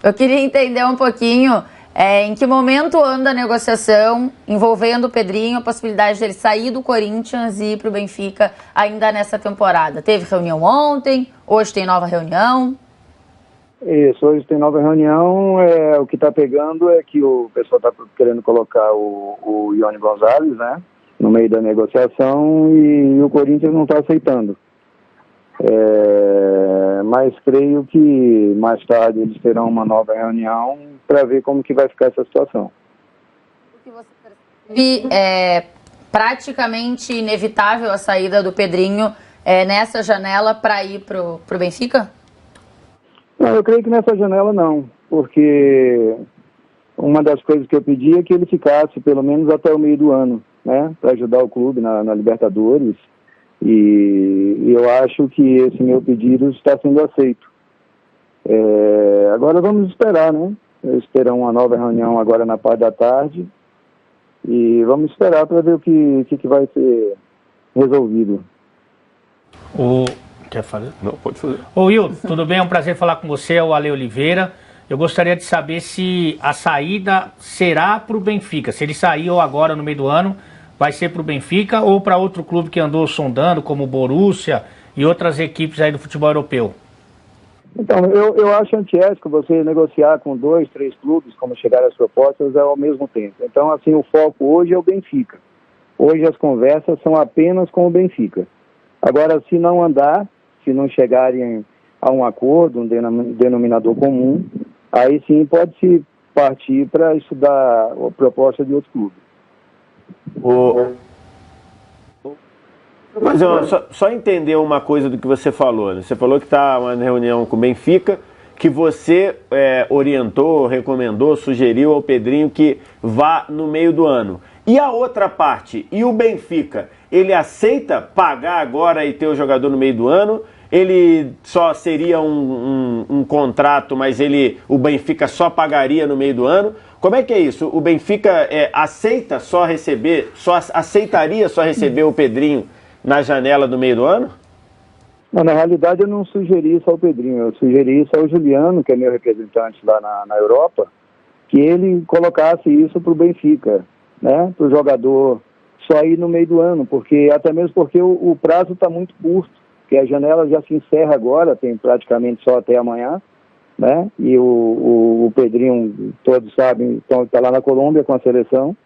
Eu queria entender um pouquinho em que momento anda a negociação envolvendo o Pedrinho, a possibilidade dele sair do Corinthians e ir para o Benfica ainda nessa temporada. Teve reunião ontem, hoje tem nova reunião? Isso, hoje tem nova reunião. O que está pegando é que o pessoal está querendo colocar o Ione Gonzalez, né, no meio da negociação, e o Corinthians não está aceitando. Mas creio que mais tarde eles terão uma nova reunião para ver como que vai ficar essa situação. O que você percebe é praticamente inevitável a saída do Pedrinho nessa janela para ir para o Benfica? Não, eu creio que nessa janela não, porque uma das coisas que eu pedi é que ele ficasse pelo menos até o meio do ano, né, para ajudar o clube na Libertadores. E eu acho que esse meu pedido está sendo aceito. Agora vamos esperar, né? Esperar uma nova reunião agora na parte da tarde e vamos esperar para ver o que vai ser resolvido. Quer fazer? Não, pode fazer. Ô Will, tudo bem? É um prazer falar com você, é o Ale Oliveira. Eu gostaria de saber se a saída será para o Benfica. Se ele sair ou agora no meio do ano, vai ser para o Benfica ou para outro clube que andou sondando, como o Borussia e outras equipes aí do futebol europeu? Então, eu acho antiético você negociar com 2, 3 clubes, como chegar as propostas ao mesmo tempo. Então, assim, o foco hoje é o Benfica. Hoje as conversas são apenas com o Benfica. Agora, se não andar, se não chegarem a um acordo, um denominador comum, aí sim pode-se partir para estudar a proposta de outro clube. Mas só entender uma coisa do que você falou, né? Você falou que está uma reunião com o Benfica, que você orientou, recomendou, sugeriu ao Pedrinho que vá no meio do ano. E a outra parte, e o Benfica, ele aceita pagar agora e ter o jogador no meio do ano? Ele só seria um contrato, mas o Benfica só pagaria no meio do ano? Como é que é isso? O Benfica aceitaria só receber o Pedrinho na janela do meio do ano? Não, na realidade eu não sugeri isso ao Pedrinho, eu sugeri isso ao Juliano, que é meu representante lá na Europa, que ele colocasse isso para o Benfica, né, para o jogador só ir no meio do ano, até mesmo porque o prazo está muito curto, que a janela já se encerra agora, tem praticamente só até amanhã, né, e o Pedrinho, todos sabem, está lá na Colômbia com a seleção,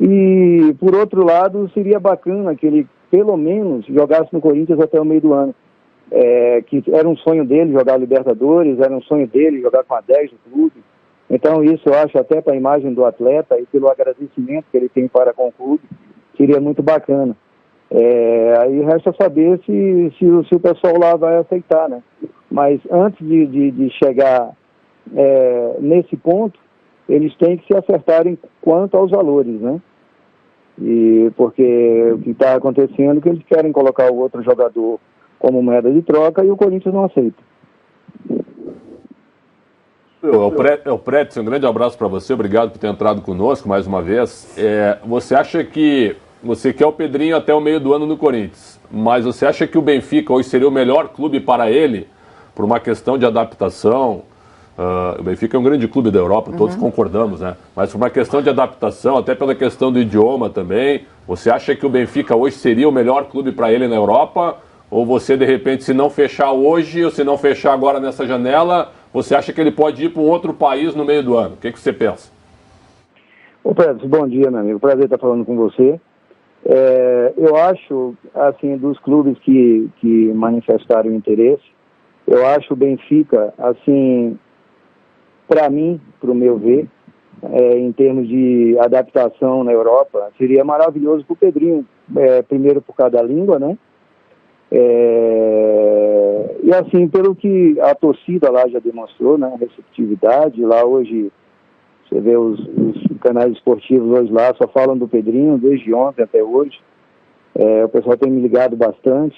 e por outro lado seria bacana que ele pelo menos jogasse no Corinthians até o meio do ano, que era um sonho dele jogar Libertadores, era um sonho dele jogar com a 10 do clube. Então isso eu acho até para a imagem do atleta e pelo agradecimento que ele tem para com o clube, seria muito bacana. Aí resta saber se o pessoal lá vai aceitar, né? Mas antes de chegar nesse ponto, eles têm que se acertarem quanto aos valores, né? E porque o que está acontecendo é que eles querem colocar o outro jogador como moeda de troca e o Corinthians não aceita. O Prédio, um grande abraço para você, obrigado por ter entrado conosco mais uma vez. Você acha que você quer o Pedrinho até o meio do ano no Corinthians, mas você acha que o Benfica hoje seria o melhor clube para ele, por uma questão de adaptação? O Benfica é um grande clube da Europa, todos concordamos, né? Mas por uma questão de adaptação, até pela questão do idioma também, você acha que o Benfica hoje seria o melhor clube para ele na Europa? Ou você, de repente, se não fechar hoje, ou se não fechar agora nessa janela, você acha que ele pode ir para um outro país no meio do ano? O que você pensa? Ô Pedro, bom dia, meu amigo. Prazer estar falando com você. Eu acho, assim, dos clubes que manifestaram interesse, eu acho o Benfica, assim, para mim, para o meu ver, em termos de adaptação na Europa, seria maravilhoso para o Pedrinho, primeiro por causa da língua, né? E assim, pelo que a torcida lá já demonstrou, né, receptividade, lá hoje, você vê os canais esportivos hoje lá, só falam do Pedrinho, desde ontem até hoje, o pessoal tem me ligado bastante,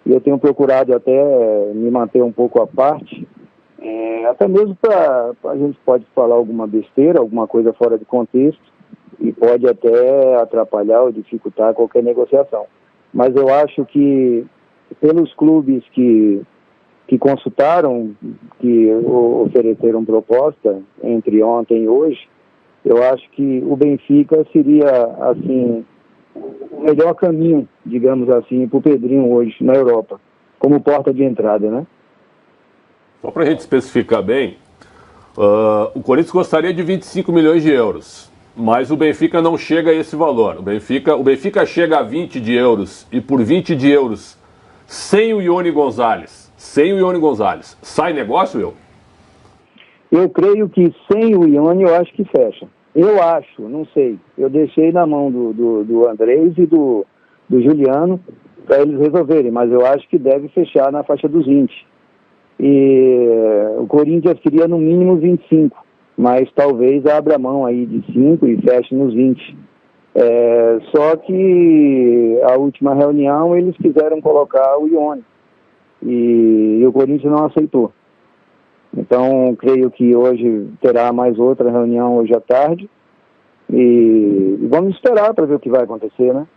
e eu tenho procurado até me manter um pouco à parte, até mesmo a gente pode falar alguma besteira, alguma coisa fora de contexto, e pode até atrapalhar ou dificultar qualquer negociação. Mas eu acho que pelos clubes que que consultaram, que ofereceram proposta entre ontem e hoje, eu acho que o Benfica seria, assim, o melhor caminho, digamos assim, para o Pedrinho hoje na Europa, como porta de entrada, né? Só para a gente especificar bem, o Corinthians gostaria de 25 milhões de euros, mas o Benfica não chega a esse valor. O Benfica chega a 20 de euros, e por 20 de euros, sem o Ione Gonzalez, sai negócio, Will? Eu creio que sem o Ione, eu acho que fecha. Eu acho, não sei. Eu deixei na mão do Andrés e do Juliano para eles resolverem, mas eu acho que deve fechar na faixa dos 20. E o Corinthians queria no mínimo 25, mas talvez abra mão aí de 5 e feche nos 20. Só que a última reunião eles quiseram colocar o Ione e o Corinthians não aceitou. Então, creio que hoje terá mais outra reunião hoje à tarde e vamos esperar para ver o que vai acontecer, né?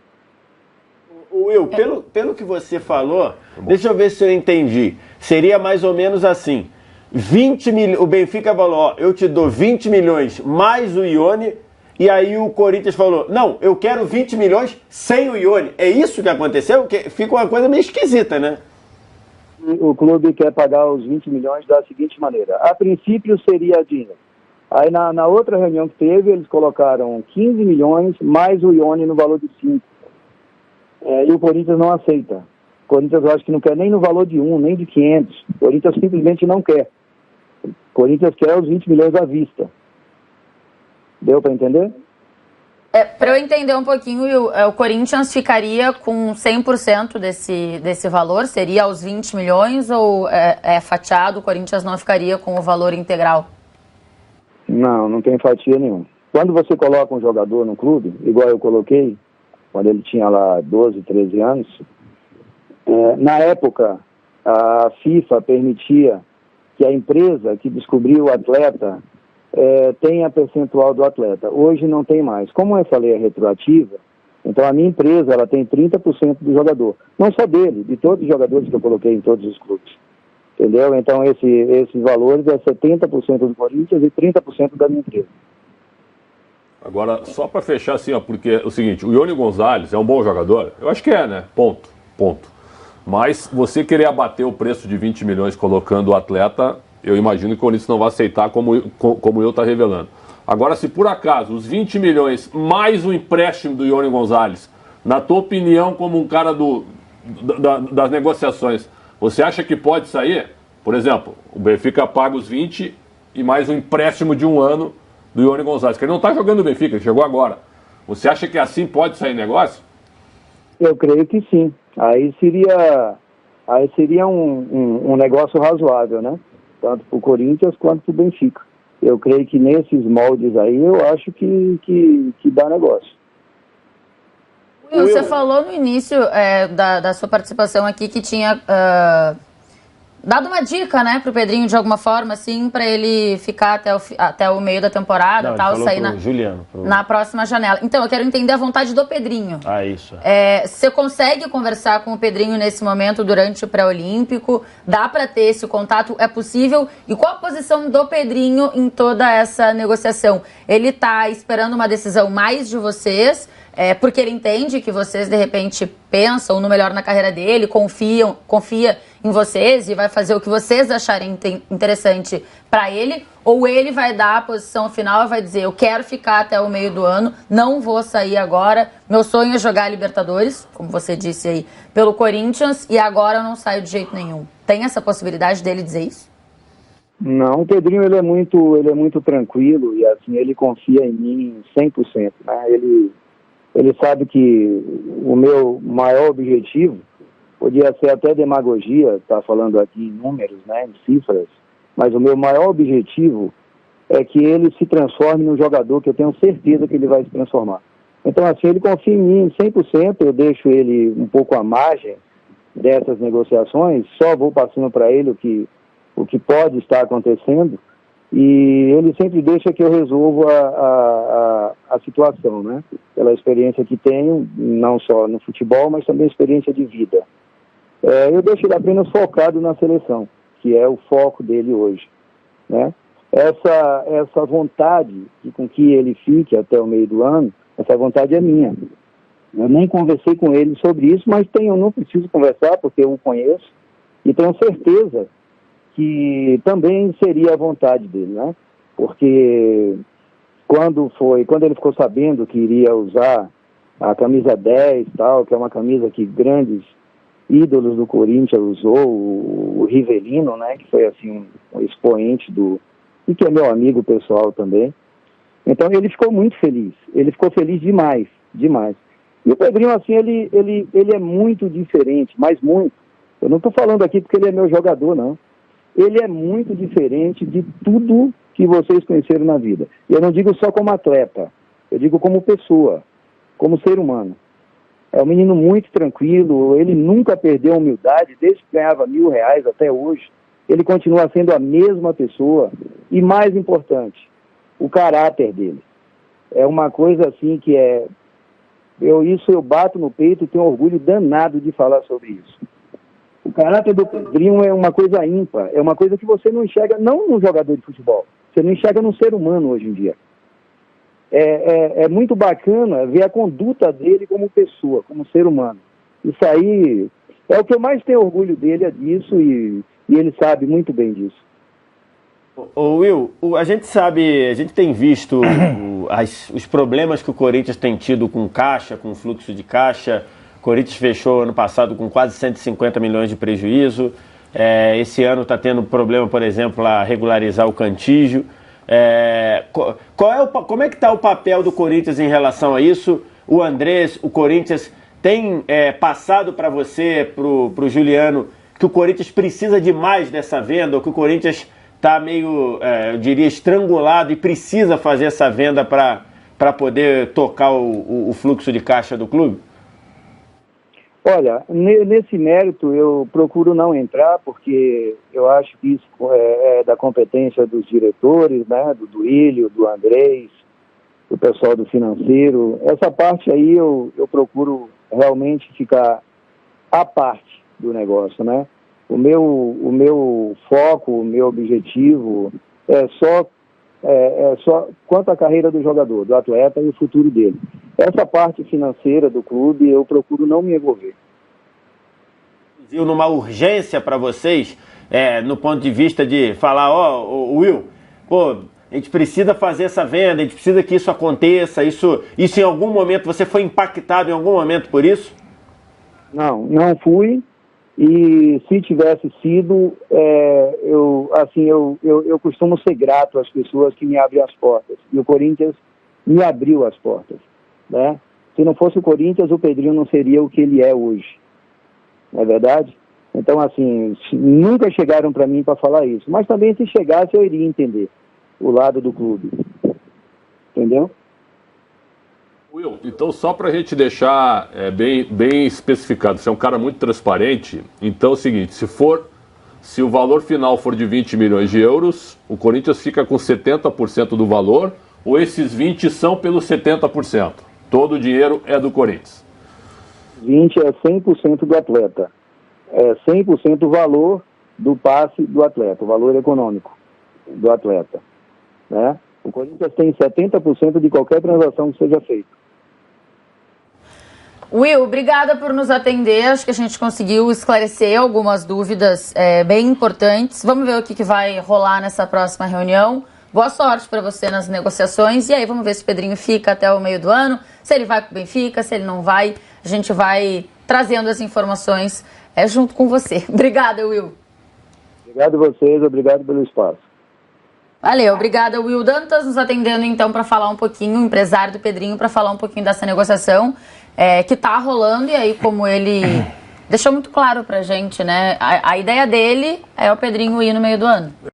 Will, pelo que você falou, deixa eu ver se eu entendi. Seria mais ou menos assim, 20 milhões, o Benfica falou, ó, eu te dou 20 milhões mais o Ione, e aí o Corinthians falou, não, eu quero 20 milhões sem o Ione. É isso que aconteceu? Porque fica uma coisa meio esquisita, né? O clube quer pagar os 20 milhões da seguinte maneira. A princípio seria dinheiro. Aí na outra reunião que teve, eles colocaram 15 milhões mais o Ione no valor de 5. E o Corinthians não aceita. O Corinthians eu acho que não quer nem no valor de 1, nem de 500. O Corinthians simplesmente não quer. O Corinthians quer os 20 milhões à vista. Deu para entender? Para eu entender um pouquinho, o Corinthians ficaria com 100% desse valor? Seria aos 20 milhões ou é fatiado? O Corinthians não ficaria com o valor integral? Não tem fatia nenhuma. Quando você coloca um jogador no clube, igual eu coloquei, quando ele tinha lá 12, 13 anos, na época a FIFA permitia que a empresa que descobriu o atleta tenha percentual do atleta. Hoje não tem mais. Como essa lei é retroativa, então a minha empresa ela tem 30% do jogador. Não só dele, de todos os jogadores que eu coloquei em todos os clubes. Entendeu? Então esses valores é 70% do Corinthians e 30% da minha empresa. Agora, só para fechar assim, ó, porque é o seguinte, o Ione Gonzalez é um bom jogador? Eu acho que é, né? Ponto. Mas você querer abater o preço de 20 milhões colocando o atleta, eu imagino que o Corinthians não vai aceitar como eu está revelando. Agora, se por acaso os 20 milhões mais o empréstimo do Ione Gonzalez, na tua opinião, como um cara das negociações, você acha que pode sair? Por exemplo, o Benfica paga os 20 e mais um empréstimo de 1 ano do Ione Gonzalez, que ele não está jogando no Benfica, ele chegou agora. Você acha que assim pode sair negócio? Eu creio que sim. Aí seria um negócio razoável, né? Tanto para o Corinthians quanto para o Benfica. Eu creio que nesses moldes aí, eu acho que dá negócio. Will, você falou no início da sua participação aqui que tinha dado uma dica, né, pro Pedrinho de alguma forma, assim, para ele ficar até o meio da temporada, não, tal, sair na próxima janela. Então, eu quero entender a vontade do Pedrinho. Isso. Você consegue conversar com o Pedrinho nesse momento durante o pré-olímpico? Dá para ter esse contato? É possível? E qual a posição do Pedrinho em toda essa negociação? Ele tá esperando uma decisão mais de vocês? Porque ele entende que vocês, de repente, pensam no melhor na carreira dele, confia em vocês e vai fazer o que vocês acharem interessante para ele, ou ele vai dar a posição final e vai dizer, eu quero ficar até o meio do ano, não vou sair agora, meu sonho é jogar a Libertadores, como você disse aí, pelo Corinthians, e agora eu não saio de jeito nenhum. Tem essa possibilidade dele dizer isso? Não, o Pedrinho ele é muito tranquilo e assim, ele confia em mim 100%, né? Ele sabe que o meu maior objetivo podia ser até demagogia, tá falando aqui em números, né, em cifras, mas o meu maior objetivo é que ele se transforme num jogador que eu tenho certeza que ele vai se transformar. Então, assim, ele confia em mim 100%, eu deixo ele um pouco à margem dessas negociações, só vou passando para ele o que pode estar acontecendo, e ele sempre deixa que eu resolva a situação, né? Pela experiência que tenho, não só no futebol, mas também experiência de vida. Eu deixo ele apenas focado na seleção. que é o foco dele hoje, né? Essa vontade com que ele fique até o meio do ano, essa vontade é minha. Eu nem conversei com ele sobre isso, mas eu não preciso conversar porque eu o conheço e tenho certeza que também seria a vontade dele, né? Porque quando ele ficou sabendo que iria usar a camisa 10 tal, que é uma camisa que grandes ídolos do Corinthians usou, o Rivelino, né? Que foi assim um expoente e que é meu amigo pessoal também. Então ele ficou muito feliz. Ele ficou feliz demais, demais. E o Pedrinho, assim, ele é muito diferente, mas muito. Eu não estou falando aqui porque ele é meu jogador, não. Ele é muito diferente de tudo que vocês conheceram na vida. E eu não digo só como atleta, eu digo como pessoa, como ser humano. É um menino muito tranquilo, ele nunca perdeu a humildade, desde que ganhava R$1.000 até hoje. Ele continua sendo a mesma pessoa. E mais importante, o caráter dele. É uma coisa assim que eu bato no peito e tenho orgulho danado de falar sobre isso. O caráter do Pedrinho é uma coisa ímpar, é uma coisa que você não enxerga, não no jogador de futebol, você não enxerga no ser humano hoje em dia. É muito bacana ver a conduta dele como pessoa, como ser humano. Isso aí é o que eu mais tenho orgulho dele, é disso, e ele sabe muito bem disso. Ô Will, a gente tem visto os problemas que o Corinthians tem tido com caixa, com fluxo de caixa. O Corinthians fechou ano passado com quase 150 milhões de prejuízo. Esse ano está tendo problema, por exemplo, a regularizar o Cantígio. Como é que está o papel do Corinthians em relação a isso? O Andrés, o Corinthians tem passado para você, para o Juliano, que o Corinthians precisa demais dessa venda, ou que o Corinthians está meio, eu diria, estrangulado e precisa fazer essa venda para poder tocar o fluxo de caixa do clube? Olha, nesse mérito eu procuro não entrar, porque eu acho que isso é da competência dos diretores, né, do Duílio, do Andrés, do pessoal do financeiro. Essa parte aí eu procuro realmente ficar à parte do negócio, né? O meu foco, o meu objetivo é só quanto à carreira do jogador, do atleta e o futuro dele. Essa parte financeira do clube eu procuro não me envolver. Viu numa urgência para vocês, no ponto de vista de falar, Will, pô, a gente precisa fazer essa venda, a gente precisa que isso aconteça, isso em algum momento, você foi impactado em algum momento por isso? Não fui. E se tivesse sido, eu costumo ser grato às pessoas que me abrem as portas. E o Corinthians me abriu as portas, né? Se não fosse o Corinthians, o Pedrinho não seria o que ele é hoje. Não é verdade? Então, assim, nunca chegaram para mim para falar isso. Mas também, se chegasse, eu iria entender o lado do clube. Entendeu? Will, então só para a gente deixar bem especificado, você é um cara muito transparente, então é o seguinte, se o valor final for de 20 milhões de euros, o Corinthians fica com 70% do valor, ou esses 20 são pelos 70%? Todo o dinheiro é do Corinthians? 20 é 100% do atleta. É 100% o valor do passe do atleta, o valor econômico do atleta, né? O Corinthians tem 70% de qualquer transação que seja feita. Will, obrigada por nos atender. Acho que a gente conseguiu esclarecer algumas dúvidas bem importantes. Vamos ver o que vai rolar nessa próxima reunião. Boa sorte para você nas negociações. E aí vamos ver se o Pedrinho fica até o meio do ano, se ele vai para o Benfica, se ele não vai. A gente vai trazendo as informações junto com você. Obrigada, Will. Obrigado a vocês, obrigado pelo espaço. Valeu, obrigada, Will Dantas, nos atendendo então para falar um pouquinho, o empresário do Pedrinho, para falar um pouquinho dessa negociação que está rolando. E aí, como ele deixou muito claro pra gente, né, a ideia dele é o Pedrinho ir no meio do ano.